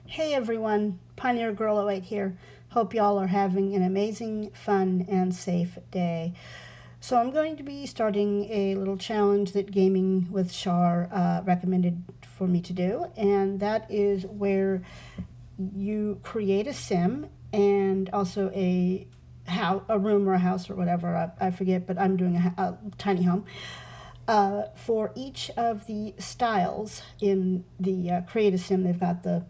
Hey everyone, Pioneergirl08 here. Hope y'all are having an amazing, fun, and safe day. So I'm going to be starting a little challenge that Gaming with Shar recommended for me to do, and that is where you create a sim and also a room or a house or whatever, I forget, but I'm doing a tiny home. For each of the styles in the Create a Sim, they've got the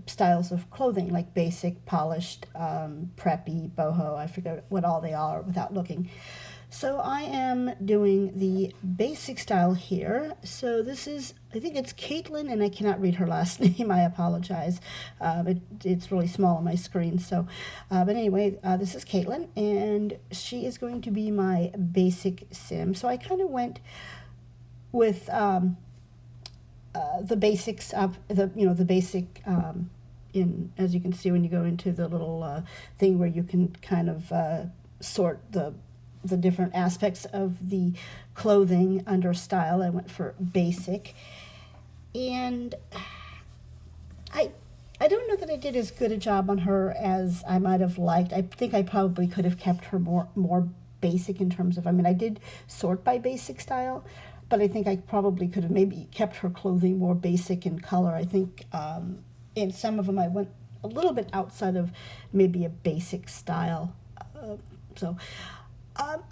styles of clothing, like basic, polished, preppy, boho. I forget what all they are without looking. So I am doing the basic style here. So this is, I think it's Caitlin, and I cannot read her last name. I apologize. It's really small on my screen. So, but anyway, this is Caitlin, and she is going to be my basic sim. So I kind of went with the basics of the basic in, as you can see when you go into the little thing where you can kind of sort the different aspects of the clothing under style. I went for basic, and I don't know that I did as good a job on her as I might have liked. I think I probably could have kept her more basic in terms of, I mean, I did sort by basic style, but I think I probably could have maybe kept her clothing more basic in color. I think in some of them I went a little bit outside of maybe a basic style.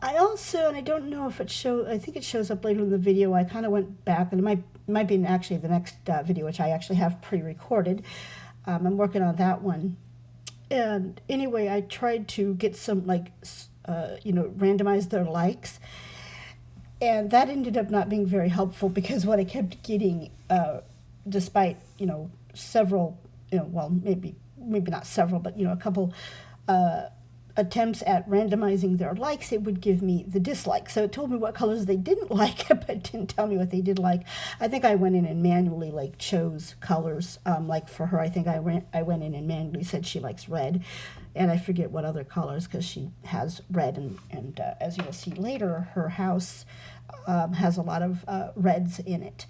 I also, and I don't know if it shows, I think it shows up later in the video, I kind of went back, and it might be in actually the next video, which I actually have pre-recorded. I'm working on that one. And anyway, I tried to get some, randomize their likes. And that ended up not being very helpful, because what I kept getting, despite, several, well, maybe not several, but, a couple attempts at randomizing their likes, it would give me the dislikes. So it told me what colors they didn't like, but it didn't tell me what they did like. I think I went in and manually chose colors. Like for her, I think I went in and manually said she likes red, and I forget what other colors, because she has red, and as you will see later, her house has a lot of reds in it.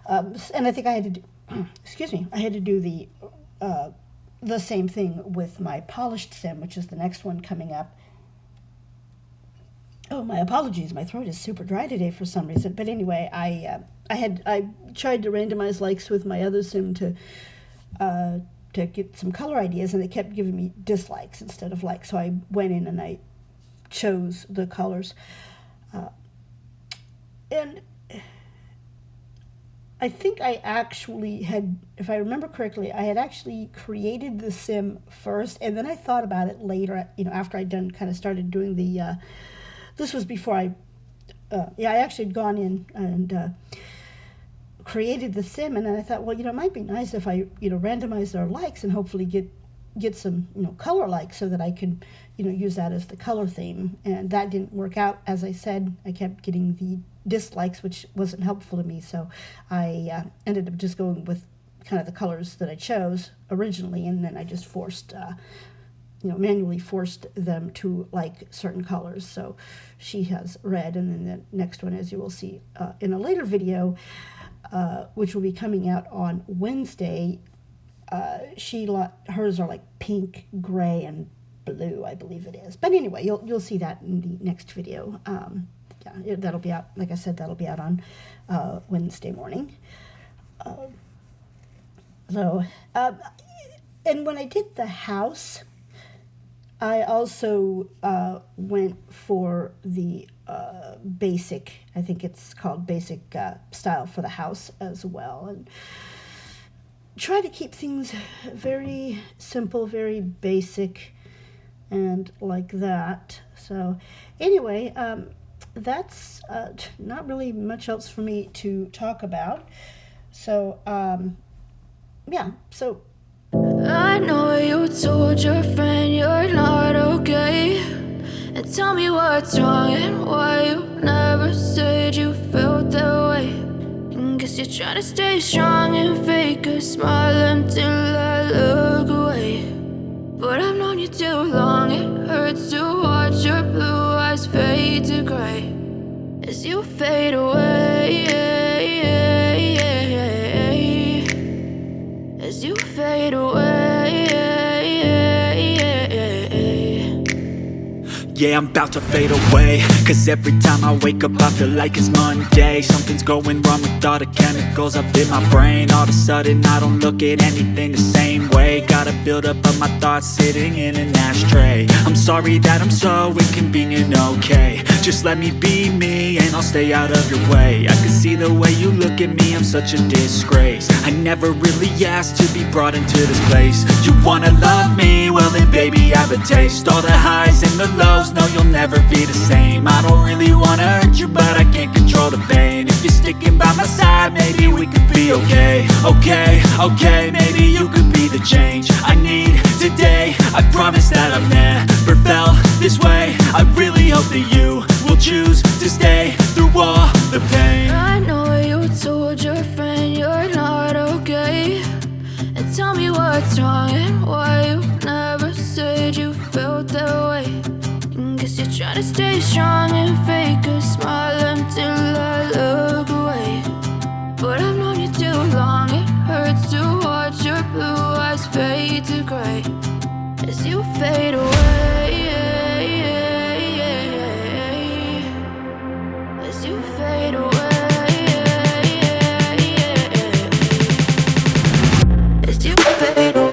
And I think I had to do, excuse me, I had to do the same thing with my polished sim, which is the next one coming up. Oh, my apologies, my throat is super dry today for some reason. But anyway, I tried to randomize likes with my other sim to get some color ideas, and it kept giving me dislikes instead of likes. So I went in and I chose the colors. And I think I actually had, if I remember correctly, I had actually created the sim first, and then I thought about it later, after I'd started doing the, this was before I actually had gone in and created the sim, and then I thought, well, it might be nice if I, randomize their likes and hopefully get some, color likes, so that I could, use that as the color theme. And that didn't work out. As I said, I kept getting the dislikes, which wasn't helpful to me. So I ended up just going with kind of the colors that I chose originally, and then I just manually forced them to like certain colors. So she has red, and then the next one, as you will see in a later video, which will be coming out on Wednesday, hers are like pink, gray, and blue, I believe it is. But anyway, you'll see that in the next video. That'll be out, like I said, that'll be out on Wednesday morning. And when I did the house, I also went for the basic, I think it's called basic style for the house as well, and try to keep things very simple, very basic, and like that. So anyway, that's not really much else for me to talk about. So so I know you told your friend you're not okay, and tell me what's wrong and why you never said you felt that way. And guess you're trying to stay strong and fake a smile until I look away. But I've known you too long, it hurts to watch your blue eyes fade to gray as you fade away, as you you fade away. Yeah, I'm about to fade away, cause every time I wake up I feel like it's Monday. Something's going wrong with all the chemicals up in my brain. All of a sudden I don't look at anything the same way. Gotta build up of my thoughts sitting in an ashtray. I'm sorry that I'm so inconvenient, okay. Just let me be me and I'll stay out of your way. I can see the way you look at me, I'm such a disgrace. I never really asked to be brought into this place. You wanna love me? Well then baby have a taste. All the highs and the lows, no you'll never be the same. I don't really wanna hurt you but I can't control the pain. If you're sticking by my side maybe we could be okay. Okay, maybe you could be the change I need today. I promise that I've never felt this way. I really hope that you will choose to stay through all the pain. I know you told your friend you're not okay, and tell me what's wrong and why you never said you felt that way. Guess you're trying to stay strong and fake a smile until I look away. But I've known you too long, it hurts to watch your blue eyes fade to gray as you fade away. As you fade away. As you fade away.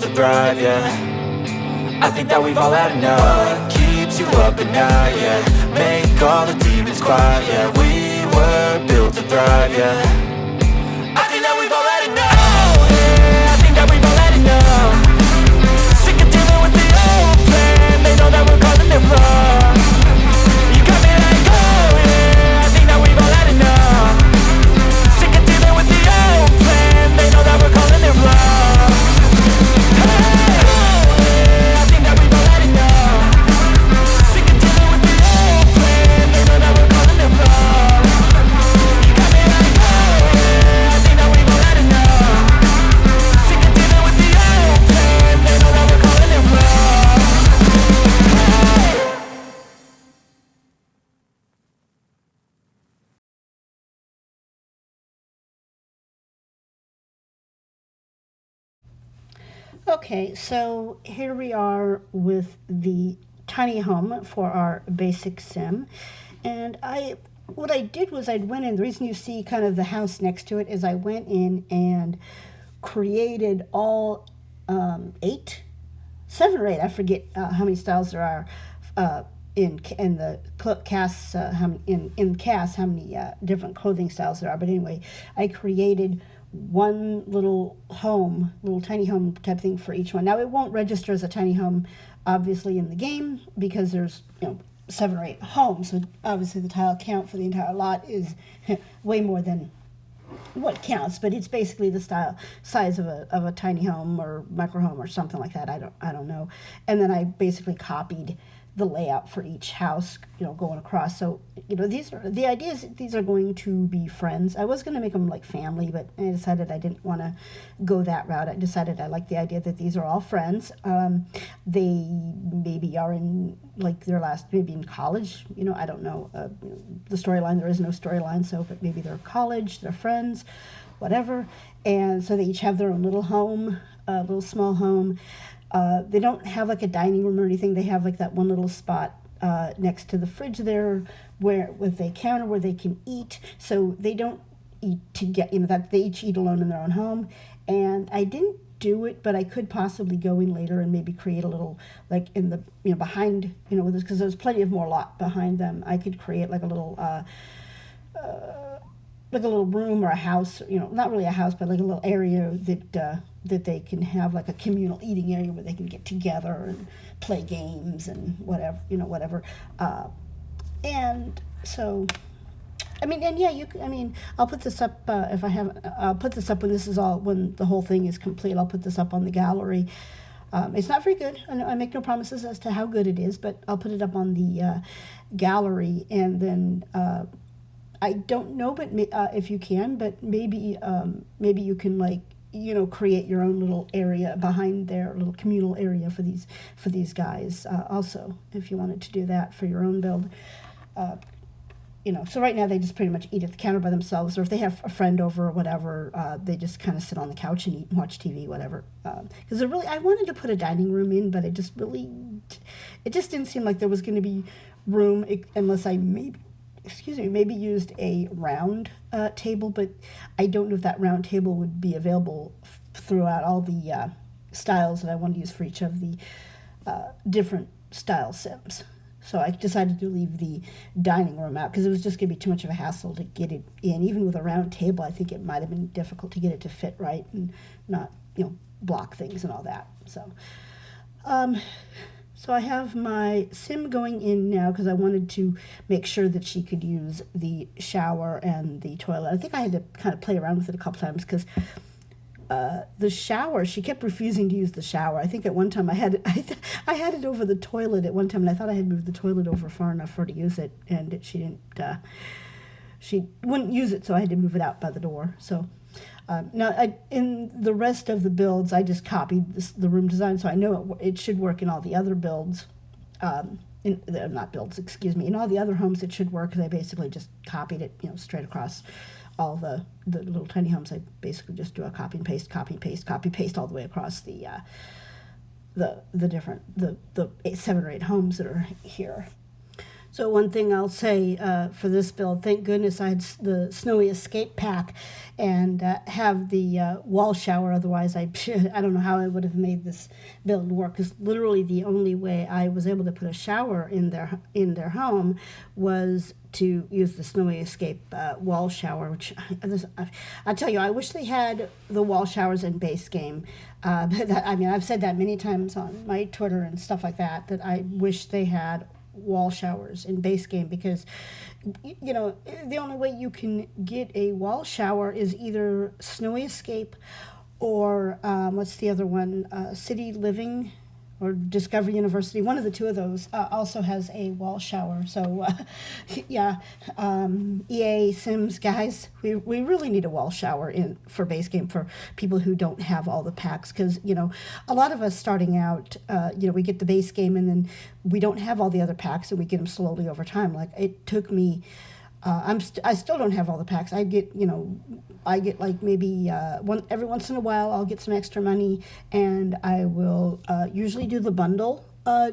to thrive, yeah. I think that we've all had enough. What keeps you up at night, yeah. Make all the demons quiet, yeah. We were built to thrive, yeah. I think that we've all had enough. Oh, yeah, I think that we've all had enough. Sick of dealing with the old plan. They know that we're calling it bluff. You got me like, oh yeah, I think that we've all had enough. Sick of dealing with the old plan. They know that we're calling it bluff. Hey, oh yeah, I think that we've all had enough. Sick of dealing with the old plan. They know that we're calling it bluff. You got me like, oh yeah, I think that we've all had enough. Sick of dealing with the old plan. They know that we're calling it bluff. Okay, so here we are with the tiny home for our basic sim. And what I did was I went in, the reason you see kind of the house next to it is I went in and created all 7 or 8, I forget how many styles there are in the casts, in casts, how many different clothing styles there are. But anyway, I created one little home, little tiny home type thing for each one. Now it won't register as a tiny home, obviously, in the game because there's 7 or 8 homes. So obviously the tile count for the entire lot is way more than what counts. But it's basically the size of a tiny home or micro home or something like that. I don't know. And then I basically copied the layout for each house, going across. So, the idea is that these are going to be friends. I was going to make them like family, but I decided I didn't want to go that route. I decided I like the idea that these are all friends. They maybe are in like maybe in college, I don't know. The storyline, there is no storyline, but maybe they're college, they're friends, whatever. And so they each have their own little home, little small home. They don't have like a dining room or anything. They have like that one little spot next to the fridge there with a counter where they can eat. So they don't eat together, that they each eat alone in their own home. And I didn't do it, but I could possibly go in later and maybe create a little, like in the, behind, because there's plenty of more lot behind them. I could create like a little room or a house, not really a house, but like a little area that they can have like a communal eating area where they can get together and play games and whatever. And so, I'll put this up I'll put this up when the whole thing is complete. I'll put this up on the gallery. It's not very good. I make no promises as to how good it is, but I'll put it up on the gallery, and then I don't know, but if you can, but maybe you can create your own little area behind their little communal area for these guys. Also, if you wanted to do that for your own build, So right now they just pretty much eat at the counter by themselves, or if they have a friend over or whatever, they just kind of sit on the couch and eat and watch TV, whatever. Because I wanted to put a dining room in, but it just didn't seem like there was going to be room unless I maybe used a round table, but I don't know if that round table would be available throughout all the styles that I want to use for each of the different style sims. So I decided to leave the dining room out because it was just going to be too much of a hassle to get it in. Even with a round table, I think it might have been difficult to get it to fit right and not, block things and all that. So, so I have my sim going in now because I wanted to make sure that she could use the shower and the toilet. I think I had to kind of play around with it a couple times because the shower, she kept refusing to use the shower. I think at one time I had it over the toilet at one time, and I thought I had moved the toilet over far enough for her to use it, and she didn't. She wouldn't use it, so I had to move it out by the door. So now in the rest of the builds, I just copied the room design, so I know it should work in all the other builds. In all the other homes it should work, because I basically just copied it, straight across all the little tiny homes. I basically just do a copy and paste all the way across the different 7 or 8 homes that are here. So one thing I'll say for this build, thank goodness I had the Snowy Escape pack and have the wall shower. Otherwise, I don't know how I would have made this build work. Because literally the only way I was able to put a shower in their home was to use the Snowy Escape wall shower. Which I tell you, I wish they had the wall showers in base game. But I mean, I've said that many times on my Twitter and stuff like that. That I wish they had wall showers in base game, because you know the only way you can get a wall shower is either Snowy Escape or what's the other one, City Living or Discovery University. One of the two of those also has a wall shower. So yeah, EA Sims guys, we really need a wall shower in for base game for people who don't have all the packs, because you know a lot of us starting out, you know, we get the base game and then we don't have all the other packs, and we get them slowly over time. Like it took me, I still don't have all the packs. I get, you know, I get like maybe every once in a while I'll get some extra money, and I will usually do the bundle,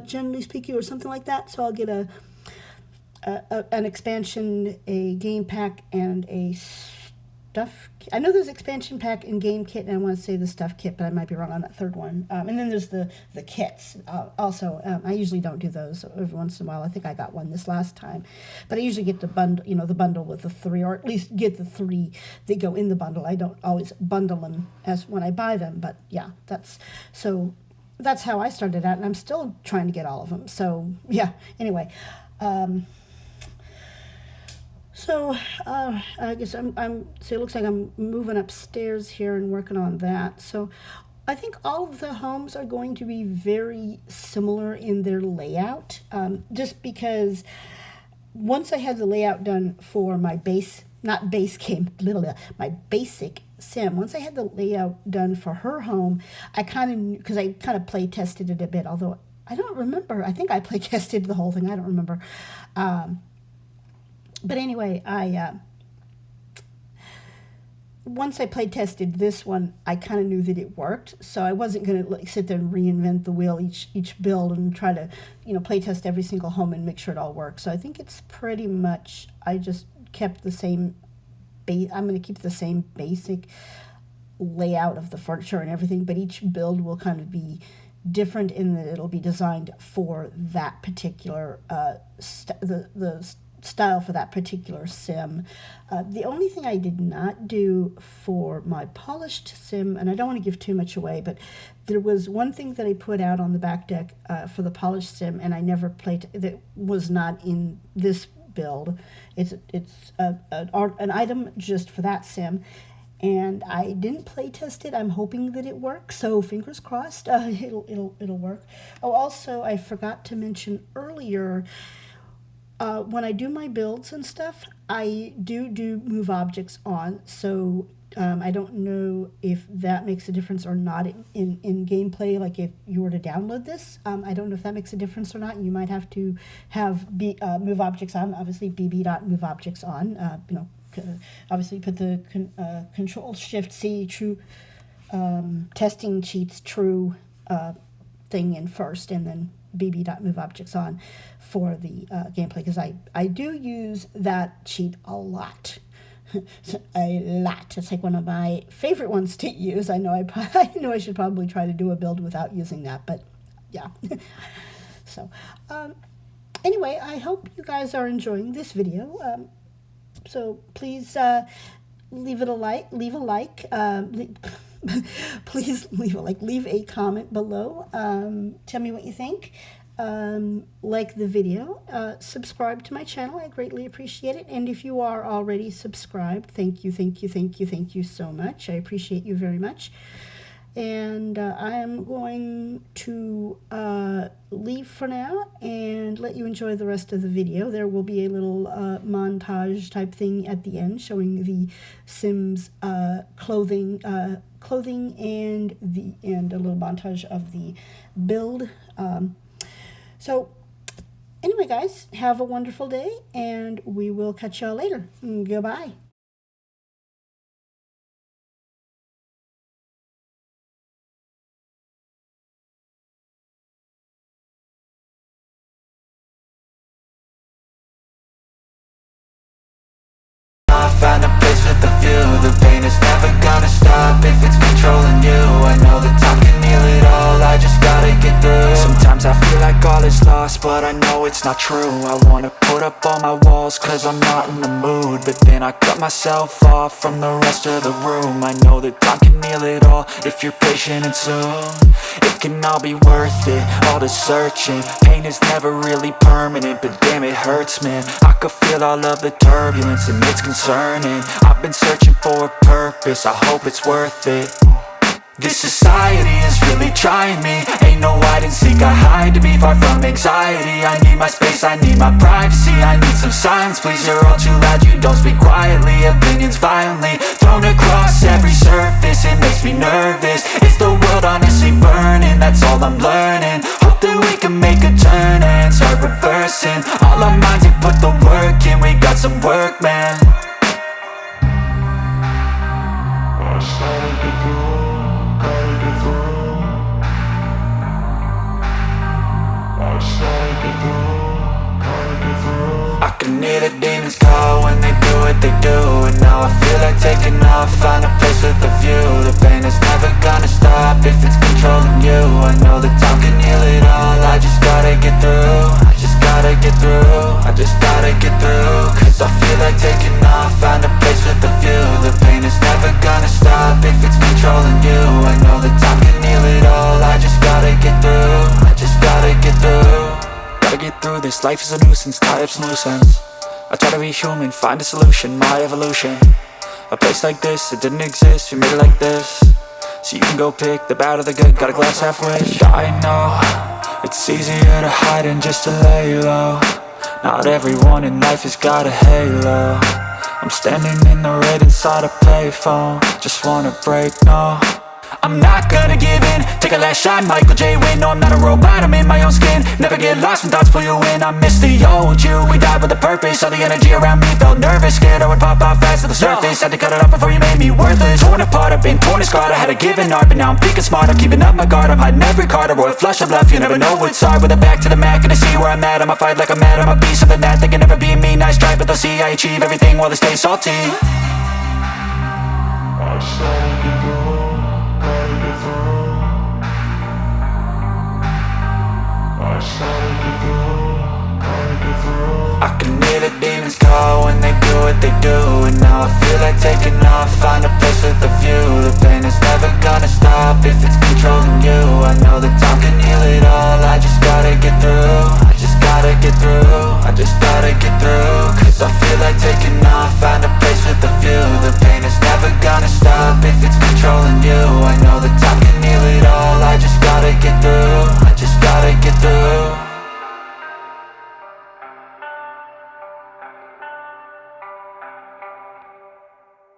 generally speaking, or something like that. So I'll get an expansion, a game pack, and a stuff. I know there's expansion pack and game kit, and I want to say the stuff kit, but I might be wrong on that third one. And then there's the kits. Also, I usually don't do those every once in a while. I think I got one this last time, but I usually get the bundle, you know, the bundle with the three, or at least get the three that go in the bundle. I don't always bundle them as when I buy them, but yeah, that's how I started out, and I'm still trying to get all of them. So yeah. Anyway. So I guess so it looks like I'm moving upstairs here and working on that. So I think all of the homes are going to be very similar in their layout, just because once I had the layout done for my not base game, my basic sim, once I had the layout done for her home, I kind of, because I kind of play tested it a bit, although I don't remember. I think I play tested the whole thing. I don't remember. But anyway, once I play tested this one, I kind of knew that it worked. So I wasn't going to like sit there and reinvent the wheel each build and try to, you know, play test every single home and make sure it all works. So I think it's pretty much, I just kept the same I'm going to keep the same basic layout of the furniture and everything, but each build will kind of be different in that it'll be designed for that particular the style for that particular sim. The only thing I did not do for my polished sim, and I don't want to give too much away, but there was one thing that I put out on the back deck for the polished sim, and I never played, that was not in this build. It's an item just for that sim, and I didn't play test it. I'm hoping that it works, so fingers crossed. It'll work. Oh, also I forgot to mention earlier, when I do my builds and stuff, I do move objects on. So I don't know if that makes a difference or not in gameplay. Like if you were to download this, I don't know if that makes a difference or not. You might have to have move objects on. Obviously, bb.move objects on. You know, obviously put the Control Shift C true testing cheats true thing in first, and then bb.move objects on for the gameplay, because I do use that cheat a lot. A lot. It's like one of my favorite ones to use. I know I know I should probably try to do a build without using that, but yeah. So anyway, I hope you guys are enjoying this video. So please leave a like, please leave a like, leave a comment below. Tell me what you think. Like the video, subscribe to my channel. I greatly appreciate it. And if you are already subscribed, thank you so much. I appreciate you very much. And I am going to leave for now and let you enjoy the rest of the video. There will be a little montage type thing at the end showing the Sims clothing and a little montage of the build. So anyway, guys, have a wonderful day, and we will catch y'all later. Goodbye. but I know it's not true. I wanna put up all my walls cause I'm not in the mood, but then I cut myself off from the rest of the room. I know that time can heal it all if you're patient and soon it can all be worth it, all the searching. Pain is never really permanent, but damn it hurts, man. I could feel all of the turbulence and it's concerning. I've been searching for a purpose, I hope it's worth it. This society is really trying me. Ain't no hide and seek, I hide to be far from anxiety. I need my space, I need my privacy. I need some silence, please, you're all too loud. You don't speak quietly, opinions violently thrown across every surface. It makes me nervous, it's the world honestly burning. That's all I'm learning, hope that we can make a turn and start reversing. All our minds, we put the work in, we got some work, man. I started to go. I can hear the demons call when they do what they do, and now I feel like taking off, find a place with a view. The pain is never gonna stop if it's controlling you. I know that time can heal it all, I just gotta get through. I just gotta get through, I just gotta get through. Cause I feel like taking off, find a place with a view. The pain is never gonna stop if it's controlling you. I know that time can heal it all, I just gotta get through. I just gotta get through. Gotta get through this, life is a nuisance, tie up some loose ends. I try to be human, find a solution, my evolution. A place like this, it didn't exist, we made it like this. So you can go pick the bad or the good, got a glass halfway. I know, it's easier to hide than just to lay low. Not everyone in life has got a halo. I'm standing in the red inside a payphone, just wanna break, no. I'm not gonna give in, take a last shot, Michael J. Win. No, I'm not a robot, I'm in my own skin. Never get lost when thoughts pull you in. I miss the old you, we died with a purpose. All the energy around me felt nervous, scared I would pop off fast to the surface. Had to cut it off before you made me worthless. Torn apart, I've been torn and scarred. I had a given art, but now I'm thinking smart. I'm keeping up my guard, I'm hiding every card. A royal flush of love, you never know what's hard. With a back to the mat, gonna see where I'm at. I'ma fight like I'm mad, I'ma be something that they can never be me. Nice try, but they'll see I achieve everything while they stay salty. I started to go, gotta get through. I started to go, gotta get through. I can hear the demons call when they do what they do, and now I feel like taking off, find a place with a view. The pain is never gonna stop if it's controlling you. I know that time can heal it all, I just gotta get through. I just gotta get through, I just gotta get through. Cause I feel like taking off, find a place with a view. The pain is never gonna stop if it's controlling you. I know